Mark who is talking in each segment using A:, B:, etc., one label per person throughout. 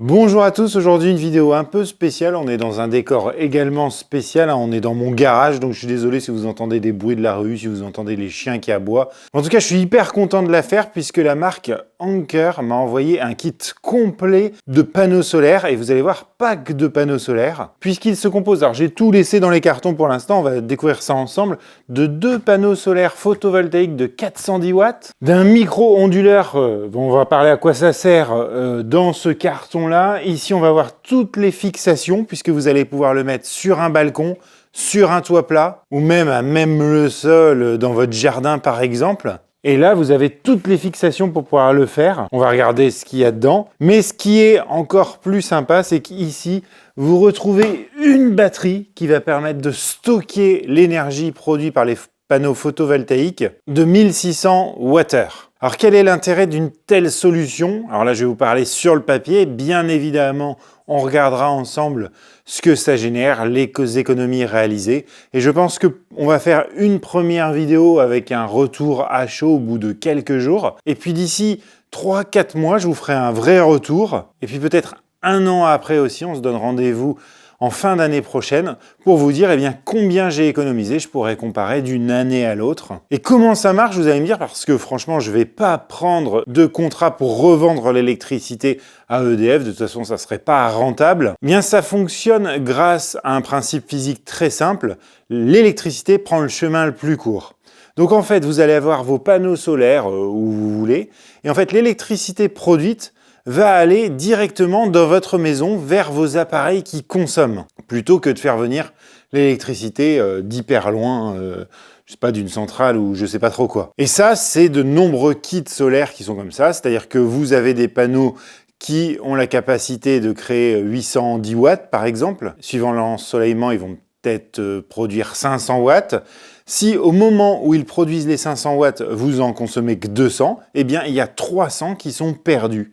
A: Bonjour à tous, aujourd'hui une vidéo un peu spéciale, on est dans un décor également spécial, on est dans mon garage, donc je suis désolé si vous entendez des bruits de la rue, si vous entendez les chiens qui aboient. En tout cas, je suis hyper content de la faire puisque la marque Anker m'a envoyé un kit complet de panneaux solaires et vous allez voir, pas que de panneaux solaires, puisqu'il se compose, alors j'ai tout laissé dans les cartons pour l'instant, on va découvrir ça ensemble, de 2 panneaux solaires photovoltaïques de 410 watts, d'un micro-onduleur, on va parler à quoi ça sert dans ce carton là. Ici, on va voir toutes les fixations puisque vous allez pouvoir le mettre sur un balcon, sur un toit plat ou même à même le sol dans votre jardin par exemple. Et là, vous avez toutes les fixations pour pouvoir le faire. On va regarder ce qu'il y a dedans. Mais ce qui est encore plus sympa, c'est qu'ici, vous retrouvez une batterie qui va permettre de stocker l'énergie produite par les panneaux photovoltaïques de 1600 Wh. Alors quel est l'intérêt d'une telle solution? Alors là, je vais vous parler sur le papier. Bien évidemment, on regardera ensemble ce que ça génère, les économies réalisées. Et je pense qu'on va faire une première vidéo avec un retour à chaud au bout de quelques jours. Et puis d'ici 3-4 mois, je vous ferai un vrai retour. Et puis peut-être un an après aussi, on se donne rendez-vous en fin d'année prochaine pour vous dire combien j'ai économisé. Je pourrais comparer d'une année à l'autre. Et comment ça marche, vous allez me dire, parce que franchement, je ne vais pas prendre de contrat pour revendre l'électricité à EDF. De toute façon, ça ne serait pas rentable. Bien, ça fonctionne grâce à un principe physique très simple. L'électricité prend le chemin le plus court. Donc en fait, vous allez avoir vos panneaux solaires où vous voulez. Et en fait, l'électricité produite va aller directement dans votre maison vers vos appareils qui consomment, plutôt que de faire venir l'électricité d'hyper loin, je sais pas, d'une centrale ou je sais pas trop quoi. Et ça, c'est de nombreux kits solaires qui sont comme ça, c'est-à-dire que vous avez des panneaux qui ont la capacité de créer 810 watts par exemple. Suivant l'ensoleillement, ils vont peut-être produire 500 watts. Si au moment où ils produisent les 500 watts, vous en consommez que 200, eh bien il y a 300 qui sont perdus,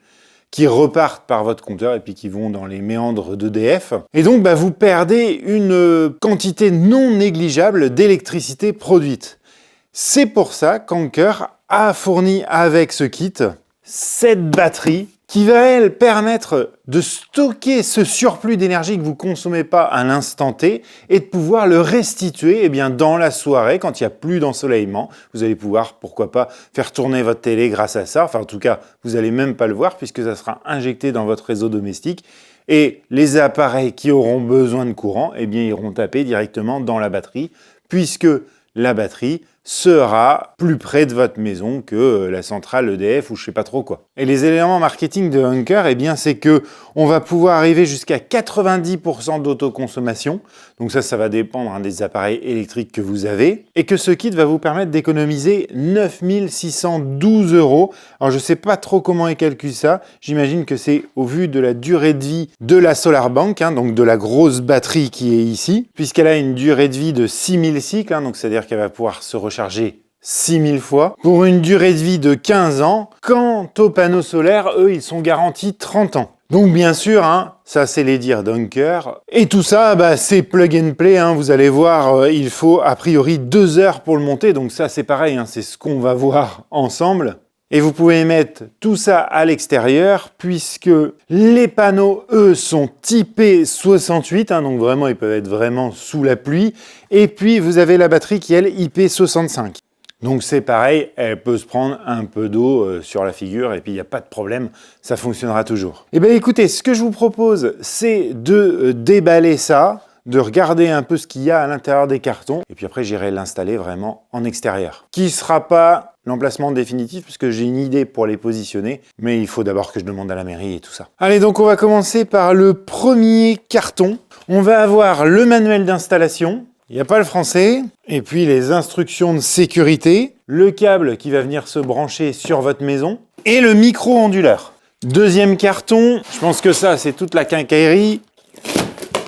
A: qui repartent par votre compteur et puis qui vont dans les méandres d'EDF. Et donc, vous perdez une quantité non négligeable d'électricité produite. C'est pour ça qu'Anker a fourni avec ce kit cette batterie qui va, elle, permettre de stocker ce surplus d'énergie que vous ne consommez pas à l'instant T et de pouvoir le restituer dans la soirée, quand il n'y a plus d'ensoleillement. Vous allez pouvoir, pourquoi pas, faire tourner votre télé grâce à ça. Enfin, en tout cas, vous n'allez même pas le voir puisque ça sera injecté dans votre réseau domestique. Et les appareils qui auront besoin de courant, iront taper directement dans la batterie puisque la batterie sera plus près de votre maison que la centrale EDF ou je sais pas trop quoi. Et les éléments marketing de Anker, c'est que on va pouvoir arriver jusqu'à 90% d'autoconsommation. Donc ça va dépendre des appareils électriques que vous avez. Et que ce kit va vous permettre d'économiser 9612 €. Alors je sais pas trop comment ils calculent ça. J'imagine que c'est au vu de la durée de vie de la SolarBank, donc de la grosse batterie qui est ici, puisqu'elle a une durée de vie de 6000 cycles, donc c'est-à-dire qu'elle va pouvoir se recharger 6000 fois pour une durée de vie de 15 ans. Quant aux panneaux solaires, eux, ils sont garantis 30 ans. Donc bien sûr, ça c'est les dires d'Anker. Et tout ça, c'est plug and play. Vous allez voir, il faut a priori 2 heures pour le monter. Donc ça c'est pareil, c'est ce qu'on va voir ensemble. Et vous pouvez mettre tout ça à l'extérieur puisque les panneaux, eux, sont typés 68. Donc vraiment, ils peuvent être vraiment sous la pluie. Et puis, vous avez la batterie qui est, elle, IP65. Donc c'est pareil, elle peut se prendre un peu d'eau sur la figure et puis il n'y a pas de problème, ça fonctionnera toujours. Écoutez, ce que je vous propose, c'est de déballer ça, de regarder un peu ce qu'il y a à l'intérieur des cartons, et puis après j'irai l'installer vraiment en extérieur. Qui ne sera pas l'emplacement définitif, puisque j'ai une idée pour les positionner, mais il faut d'abord que je demande à la mairie et tout ça. Allez, donc on va commencer par le premier carton. On va avoir le manuel d'installation, il n'y a pas le français, et puis les instructions de sécurité, le câble qui va venir se brancher sur votre maison, et le micro-onduleur. Deuxième carton, je pense que ça c'est toute la quincaillerie.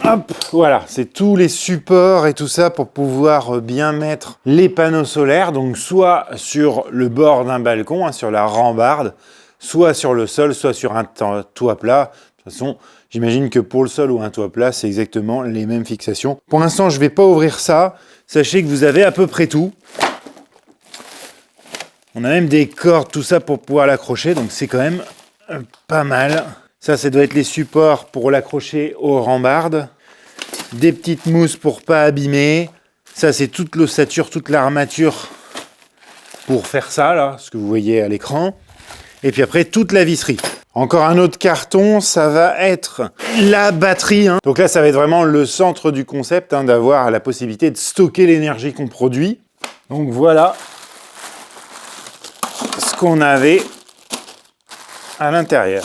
A: Hop, voilà, c'est tous les supports et tout ça pour pouvoir bien mettre les panneaux solaires, donc soit sur le bord d'un balcon, sur la rambarde, soit sur le sol, soit sur un toit plat. De toute façon, j'imagine que pour le sol ou un toit plat, c'est exactement les mêmes fixations. Pour l'instant, je ne vais pas ouvrir ça. Sachez que vous avez à peu près tout. On a même des cordes, tout ça pour pouvoir l'accrocher, donc c'est quand même pas mal. Ça doit être les supports pour l'accrocher aux rambardes. Des petites mousses pour pas abîmer. Ça, c'est toute l'ossature, toute l'armature pour faire ça, là, ce que vous voyez à l'écran. Et puis après, toute la visserie. Encore un autre carton, ça va être la batterie. Donc là, ça va être vraiment le centre du concept, d'avoir la possibilité de stocker l'énergie qu'on produit. Donc voilà ce qu'on avait à l'intérieur.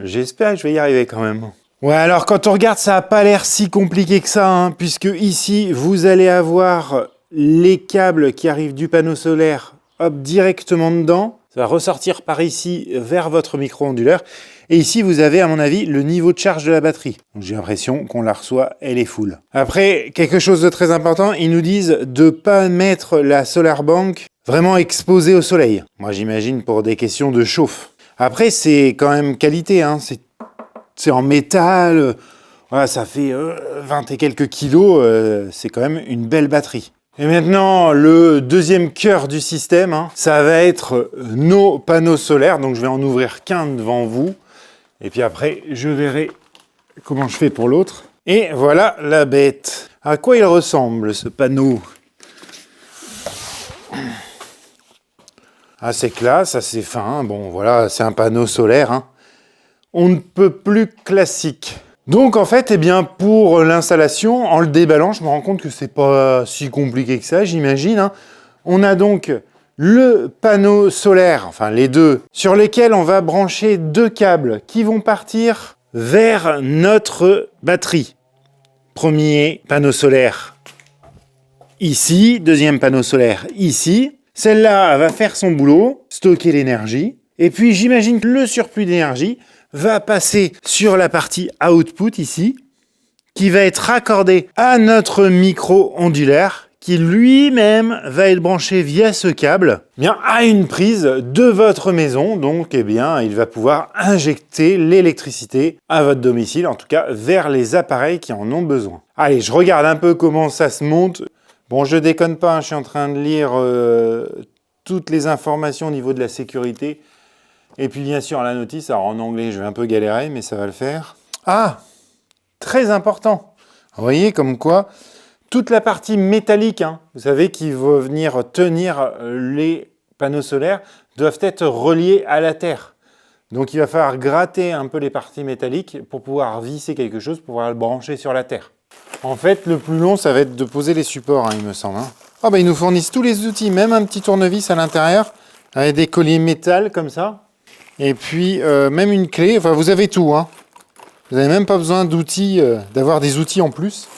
A: J'espère que je vais y arriver quand même. Ouais, alors quand on regarde, ça n'a pas l'air si compliqué que ça, puisque ici, vous allez avoir les câbles qui arrivent du panneau solaire, hop, directement dedans. Ça va ressortir par ici vers votre micro-onduleur. Et ici, vous avez, à mon avis, le niveau de charge de la batterie. Donc j'ai l'impression qu'on la reçoit, elle est full. Après, quelque chose de très important, ils nous disent de ne pas mettre la Solar Bank vraiment exposée au soleil. Moi, j'imagine pour des questions de chauffe. Après, c'est quand même qualité, c'est en métal, voilà, ça fait 20 et quelques kilos, c'est quand même une belle batterie. Et maintenant, le deuxième cœur du système, ça va être nos panneaux solaires. Donc, je vais en ouvrir qu'un devant vous. Et puis après, je verrai comment je fais pour l'autre. Et voilà la bête. À quoi il ressemble, ce panneau? Assez classe, assez fin. Bon, voilà, c'est un panneau solaire. On ne peut plus classique. Donc en fait, pour l'installation, en le déballant, je me rends compte que c'est pas si compliqué que ça, j'imagine. On a donc le panneau solaire, enfin les deux, sur lesquels on va brancher deux câbles qui vont partir vers notre batterie. Premier panneau solaire ici, deuxième panneau solaire ici. Celle-là va faire son boulot, stocker l'énergie. Et puis j'imagine que le surplus d'énergie va passer sur la partie output ici, qui va être raccordé à notre micro-ondulaire, qui lui-même va être branché via ce câble à une prise de votre maison. Donc il va pouvoir injecter l'électricité à votre domicile, en tout cas vers les appareils qui en ont besoin. Allez, je regarde un peu comment ça se monte. Bon, je déconne pas, je suis en train de lire toutes les informations au niveau de la sécurité. Et puis bien sûr la notice, alors en anglais je vais un peu galérer mais ça va le faire. Ah, très important. Vous voyez comme quoi toute la partie métallique, vous savez, qui va venir tenir les panneaux solaires, doivent être reliés à la terre. Donc il va falloir gratter un peu les parties métalliques pour pouvoir visser quelque chose, pour pouvoir le brancher sur la terre. En fait, le plus long, ça va être de poser les supports, il me semble. Ah bah ils nous fournissent tous les outils, même un petit tournevis à l'intérieur, avec des colliers métal comme ça. Et puis, même une clé, enfin vous avez tout. Vous n'avez même pas besoin d'outils, d'avoir des outils en plus.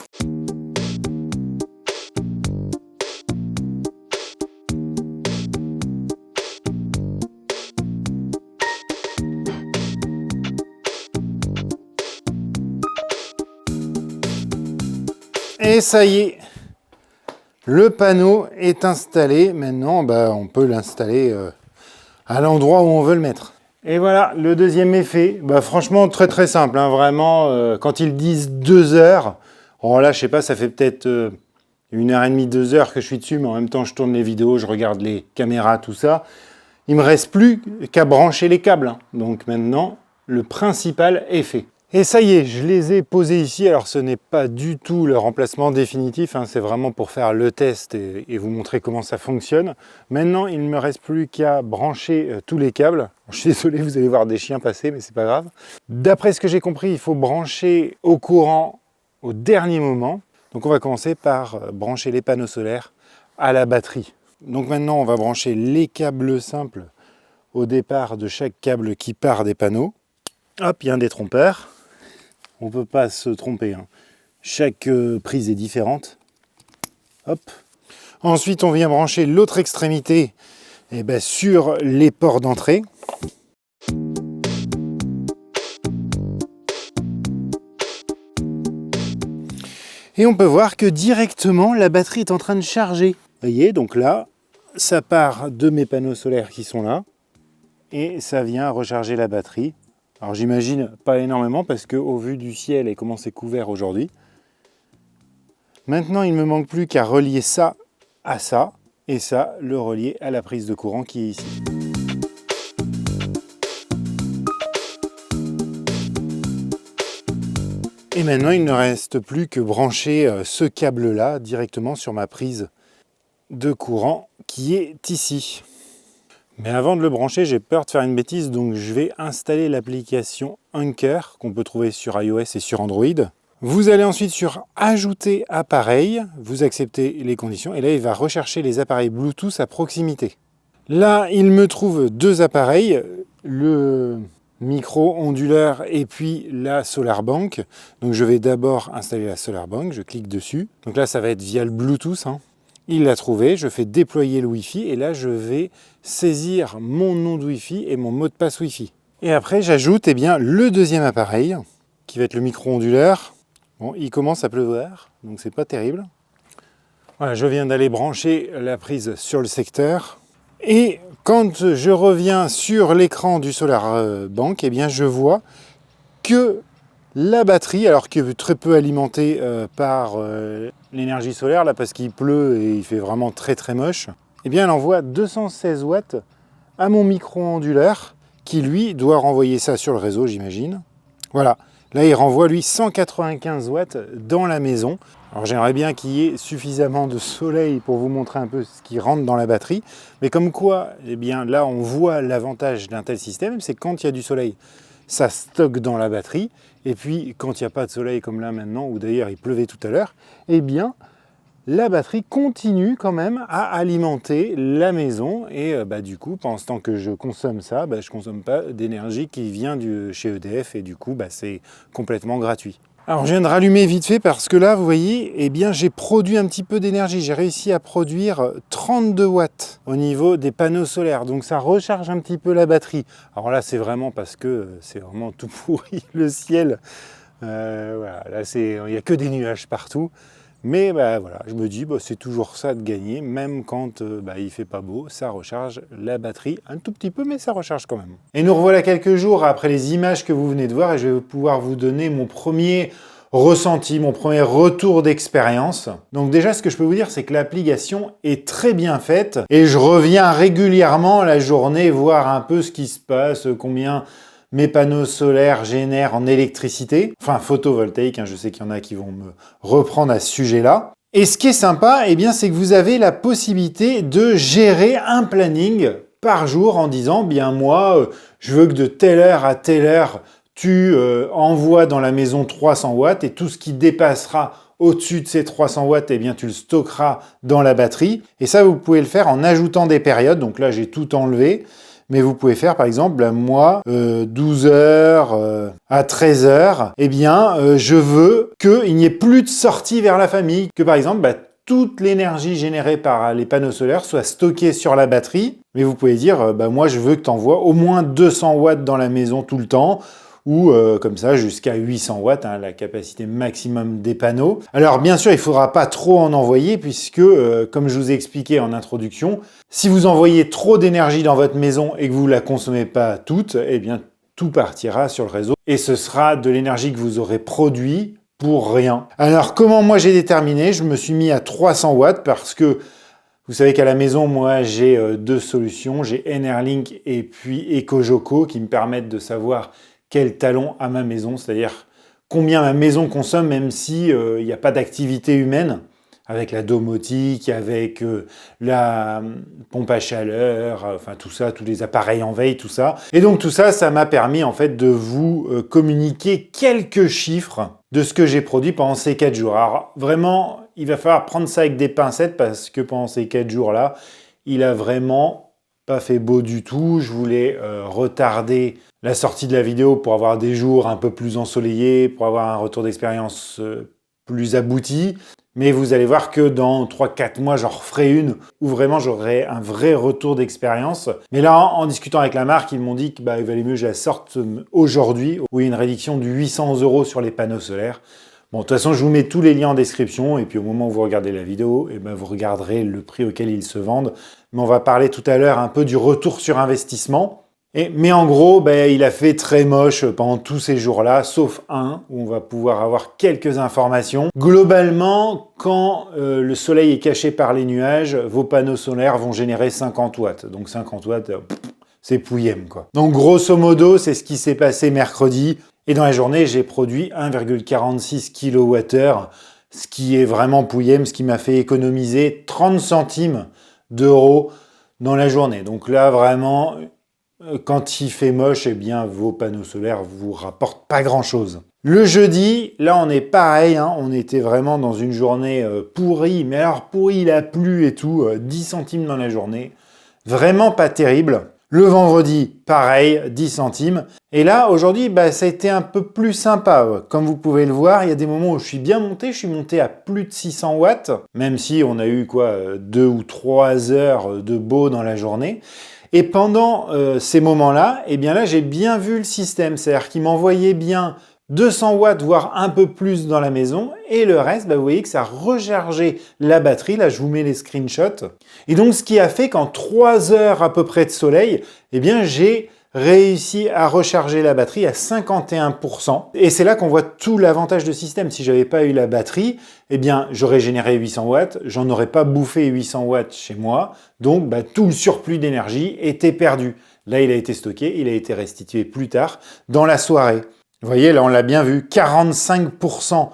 A: Et ça y est, le panneau est installé. Maintenant, on peut l'installer à l'endroit où on veut le mettre. Et voilà, le deuxième effet, franchement très très simple, vraiment, quand ils disent 2 heures, alors là je sais pas, ça fait peut-être 1h30, 2 heures que je suis dessus, mais en même temps je tourne les vidéos, je regarde les caméras, tout ça, il me reste plus qu'à brancher les câbles, donc maintenant le principal est fait. Et ça y est, je les ai posés ici. Alors ce n'est pas du tout le remplacement définitif, c'est vraiment pour faire le test et vous montrer comment ça fonctionne. Maintenant, il ne me reste plus qu'à brancher tous les câbles. Je suis désolé, vous allez voir des chiens passer, mais c'est pas grave. D'après ce que j'ai compris, il faut brancher au courant au dernier moment. Donc on va commencer par brancher les panneaux solaires à la batterie. Donc maintenant, on va brancher les câbles simples au départ de chaque câble qui part des panneaux. Hop, il y a un détrompeur. On ne peut pas se tromper. Chaque prise est différente. Hop. Ensuite, on vient brancher l'autre extrémité sur les ports d'entrée. Et on peut voir que directement, la batterie est en train de charger. Vous voyez, donc là, ça part de mes panneaux solaires qui sont là. Et ça vient recharger la batterie. Alors j'imagine pas énormément parce qu'au vu du ciel et comment c'est couvert aujourd'hui. Maintenant, il ne me manque plus qu'à relier ça à ça et ça, le relier à la prise de courant qui est ici. Et maintenant, il ne reste plus que brancher ce câble-là directement sur ma prise de courant qui est ici. Mais avant de le brancher, j'ai peur de faire une bêtise, donc je vais installer l'application Anker qu'on peut trouver sur iOS et sur Android. Vous allez ensuite sur Ajouter appareil, vous acceptez les conditions, et là il va rechercher les appareils Bluetooth à proximité. Là, il me trouve deux appareils, le micro onduleur et puis la SolarBank. Donc je vais d'abord installer la SolarBank, je clique dessus. Donc là, ça va être via le Bluetooth. Il l'a trouvé, je fais déployer le Wi-Fi et là, je vais saisir mon nom de Wi-Fi et mon mot de passe Wi-Fi. Et après, j'ajoute le deuxième appareil qui va être le micro onduleur. Bon, il commence à pleuvoir, donc c'est pas terrible. Voilà, je viens d'aller brancher la prise sur le secteur. Et quand je reviens sur l'écran du SolarBank, je vois que la batterie, alors qui est très peu alimentée par l'énergie solaire, là parce qu'il pleut et il fait vraiment très très moche, elle envoie 216 watts à mon micro onduleur qui lui doit renvoyer ça sur le réseau, j'imagine. Voilà. Là, il renvoie, lui, 195 watts dans la maison. Alors, j'aimerais bien qu'il y ait suffisamment de soleil pour vous montrer un peu ce qui rentre dans la batterie. Mais comme quoi, là, on voit l'avantage d'un tel système, c'est que quand il y a du soleil, ça stocke dans la batterie. Et puis, quand il n'y a pas de soleil, comme là maintenant, ou d'ailleurs il pleuvait tout à l'heure, la batterie continue quand même à alimenter la maison et du coup, pendant ce temps que je consomme ça, je ne consomme pas d'énergie qui vient chez EDF et du coup, c'est complètement gratuit. Alors, je viens de rallumer vite fait parce que là, vous voyez, j'ai produit un petit peu d'énergie. J'ai réussi à produire 32 watts au niveau des panneaux solaires. Donc, ça recharge un petit peu la batterie. Alors là, c'est vraiment parce que c'est vraiment tout pourri le ciel. Voilà, là, il n'y a que des nuages partout. Mais voilà, je me dis, c'est toujours ça de gagner, même quand il fait pas beau, ça recharge la batterie un tout petit peu, mais ça recharge quand même. Et nous revoilà quelques jours après les images que vous venez de voir et je vais pouvoir vous donner mon premier ressenti, mon premier retour d'expérience. Donc déjà, ce que je peux vous dire, c'est que l'application est très bien faite et je reviens régulièrement la journée voir un peu ce qui se passe, combien mes panneaux solaires génèrent en électricité, enfin photovoltaïque, je sais qu'il y en a qui vont me reprendre à ce sujet-là. Et ce qui est sympa, c'est que vous avez la possibilité de gérer un planning par jour en disant, moi, je veux que de telle heure à telle heure, tu envoies dans la maison 300 watts et tout ce qui dépassera au-dessus de ces 300 watts, tu le stockeras dans la batterie. Et ça, vous pouvez le faire en ajoutant des périodes. Donc là, j'ai tout enlevé. Mais vous pouvez faire, par exemple, 12 heures à 13 heures, je veux qu'il n'y ait plus de sortie vers la famille, que par exemple, toute l'énergie générée par les panneaux solaires soit stockée sur la batterie. Mais vous pouvez dire, moi, je veux que tu envoies au moins 200 watts dans la maison tout le temps, ou comme ça jusqu'à 800 watts, la capacité maximum des panneaux. Alors bien sûr, il ne faudra pas trop en envoyer puisque, comme je vous ai expliqué en introduction, si vous envoyez trop d'énergie dans votre maison et que vous ne la consommez pas toute, tout partira sur le réseau et ce sera de l'énergie que vous aurez produit pour rien. Alors comment moi j'ai déterminé? Je me suis mis à 300 watts parce que vous savez qu'à la maison, moi, j'ai deux solutions. J'ai Enerlink et puis EcoJoco qui me permettent de savoir quel talon à ma maison, c'est-à-dire combien ma maison consomme, même si il n'y a pas d'activité humaine, avec la domotique, avec la pompe à chaleur, tout ça, tous les appareils en veille, tout ça. Et donc tout ça, ça m'a permis en fait de vous communiquer quelques chiffres de ce que j'ai produit pendant ces 4 jours. Alors vraiment, il va falloir prendre ça avec des pincettes parce que pendant ces 4 jours-là, il a vraiment pas fait beau du tout. Je voulais retarder la sortie de la vidéo pour avoir des jours un peu plus ensoleillés, pour avoir un retour d'expérience plus abouti. Mais vous allez voir que dans 3-4 mois, j'en referai une où vraiment j'aurai un vrai retour d'expérience. Mais là, en discutant avec la marque, ils m'ont dit qu'il valait mieux que je la sorte aujourd'hui, où il y a une réduction de 800 € sur les panneaux solaires. Bon, de toute façon, je vous mets tous les liens en description et puis au moment où vous regardez la vidéo, vous regarderez le prix auquel ils se vendent. Mais on va parler tout à l'heure un peu du retour sur investissement. Mais en gros, il a fait très moche pendant tous ces jours-là, sauf un, où on va pouvoir avoir quelques informations. Globalement, quand le soleil est caché par les nuages, vos panneaux solaires vont générer 50 watts. Donc 50 watts, c'est pouillème, quoi. Donc grosso modo, c'est ce qui s'est passé mercredi. Et dans la journée, j'ai produit 1,46 kWh, ce qui est vraiment pouillème, ce qui m'a fait économiser 30 centimes d'euros dans la journée. Donc là, vraiment, quand il fait moche, eh bien, vos panneaux solaires vous rapportent pas grand-chose. Le jeudi, là, on est pareil, hein, on était vraiment dans une journée pourrie, mais alors pourrie, il a plu et tout, 10 centimes dans la journée. Vraiment pas terrible. Le vendredi, pareil, 10 centimes. Et là, aujourd'hui, ça a été un peu plus sympa. Comme vous pouvez le voir, il y a des moments où je suis bien monté. Je suis monté à plus de 600 watts, même si on a eu 2 ou 3 heures de beau dans la journée. Et pendant ces moments-là, eh bien là, j'ai bien vu le système. C'est-à-dire qu'il m'envoyait bien 200 watts, voire un peu plus dans la maison. Et le reste, vous voyez que ça rechargeait la batterie. Là, je vous mets les screenshots. Et donc, ce qui a fait qu'en 3 heures à peu près de soleil, eh bien, j'ai réussi à recharger la batterie à 51%. Et c'est là qu'on voit tout l'avantage de système. Si j'avais pas eu la batterie, eh bien, j'aurais généré 800 watts. J'en aurais pas bouffé 800 watts chez moi. Donc, tout le surplus d'énergie était perdu. Là, il a été stocké. Il a été restitué plus tard dans la soirée. Vous voyez, là, on l'a bien vu, 45%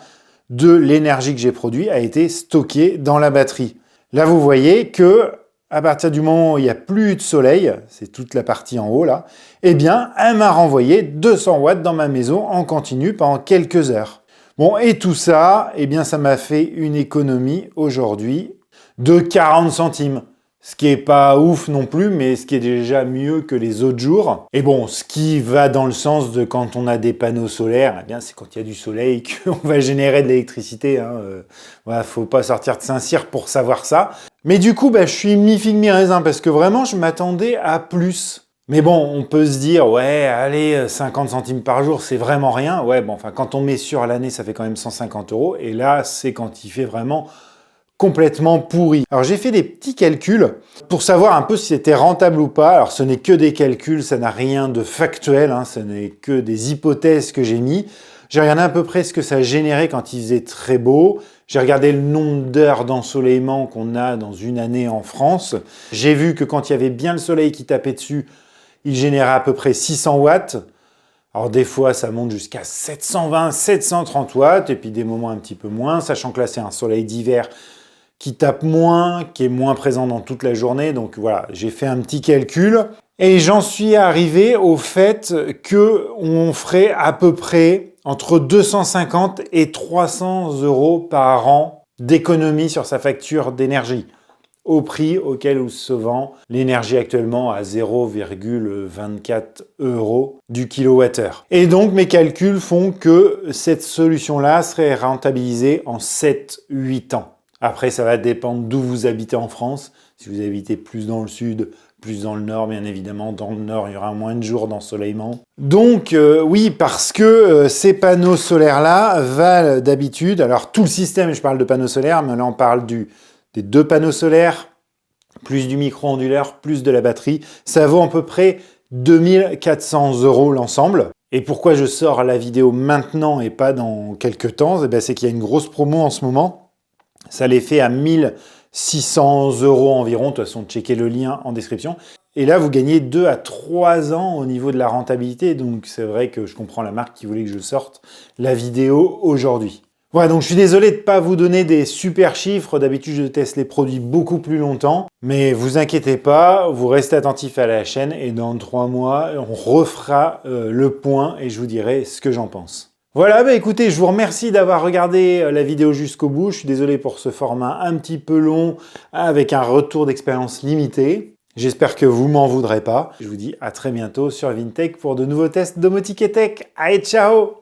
A: de l'énergie que j'ai produite a été stockée dans la batterie. Là, vous voyez que à partir du moment où il n'y a plus de soleil, c'est toute la partie en haut là, eh bien, elle m'a renvoyé 200 watts dans ma maison en continu pendant quelques heures. Bon, et tout ça, eh bien, ça m'a fait une économie aujourd'hui de 40 centimes. Ce qui est pas ouf non plus, mais ce qui est déjà mieux que les autres jours. Et bon, ce qui va dans le sens de quand on a des panneaux solaires, eh bien, c'est quand il y a du soleil qu'on va générer de l'électricité. Voilà, faut pas sortir de Saint-Cyr pour savoir ça. Mais du coup, je suis mi-figue mi-raisin parce que vraiment, je m'attendais à plus. Mais bon, on peut se dire, ouais, allez, 50 centimes par jour, c'est vraiment rien. Ouais, bon, enfin, quand on met sur l'année, ça fait quand même 150 €. Et là, c'est quand il fait vraiment complètement pourri. Alors j'ai fait des petits calculs pour savoir un peu si c'était rentable ou pas. Alors ce n'est que des calculs, ça n'a rien de factuel, ce n'est que des hypothèses que j'ai mis. J'ai regardé à peu près ce que ça générait quand il faisait très beau. J'ai regardé le nombre d'heures d'ensoleillement qu'on a dans une année en France. J'ai vu que quand il y avait bien le soleil qui tapait dessus, il générait à peu près 600 watts. Alors des fois, ça monte jusqu'à 720, 730 watts, et puis des moments un petit peu moins, sachant que là, c'est un soleil d'hiver qui tape moins, qui est moins présent dans toute la journée. Donc voilà, j'ai fait un petit calcul et j'en suis arrivé au fait que on ferait à peu près entre 250 et 300 € par an d'économie sur sa facture d'énergie au prix auquel se vend l'énergie actuellement à 0,24 € du kilowattheure. Et donc mes calculs font que cette solution-là serait rentabilisée en 7-8 ans. Après, ça va dépendre d'où vous habitez en France. Si vous habitez plus dans le sud, plus dans le nord, bien évidemment, dans le nord, il y aura moins de jours d'ensoleillement. Donc, oui, parce que ces panneaux solaires-là valent d'habitude, alors tout le système, je parle de panneaux solaires, mais là, on parle des 2 panneaux solaires, plus du micro-onduleur, plus de la batterie. Ça vaut à peu près 2400 € l'ensemble. Et pourquoi je sors la vidéo maintenant et pas dans quelques temps? C'est qu'il y a une grosse promo en ce moment. Ça les fait à 1600 € environ. De toute façon, checkez le lien en description. Et là, vous gagnez 2 à 3 ans au niveau de la rentabilité. Donc, c'est vrai que je comprends la marque qui voulait que je sorte la vidéo aujourd'hui. Voilà, donc je suis désolé de ne pas vous donner des super chiffres. D'habitude, je teste les produits beaucoup plus longtemps. Mais vous inquiétez pas, vous restez attentifs à la chaîne. Et dans 3 mois, on refera le point et je vous dirai ce que j'en pense. Voilà, écoutez, je vous remercie d'avoir regardé la vidéo jusqu'au bout. Je suis désolé pour ce format un petit peu long avec un retour d'expérience limité. J'espère que vous m'en voudrez pas. Je vous dis à très bientôt sur Vintech pour de nouveaux tests domotique et tech. Allez, ciao!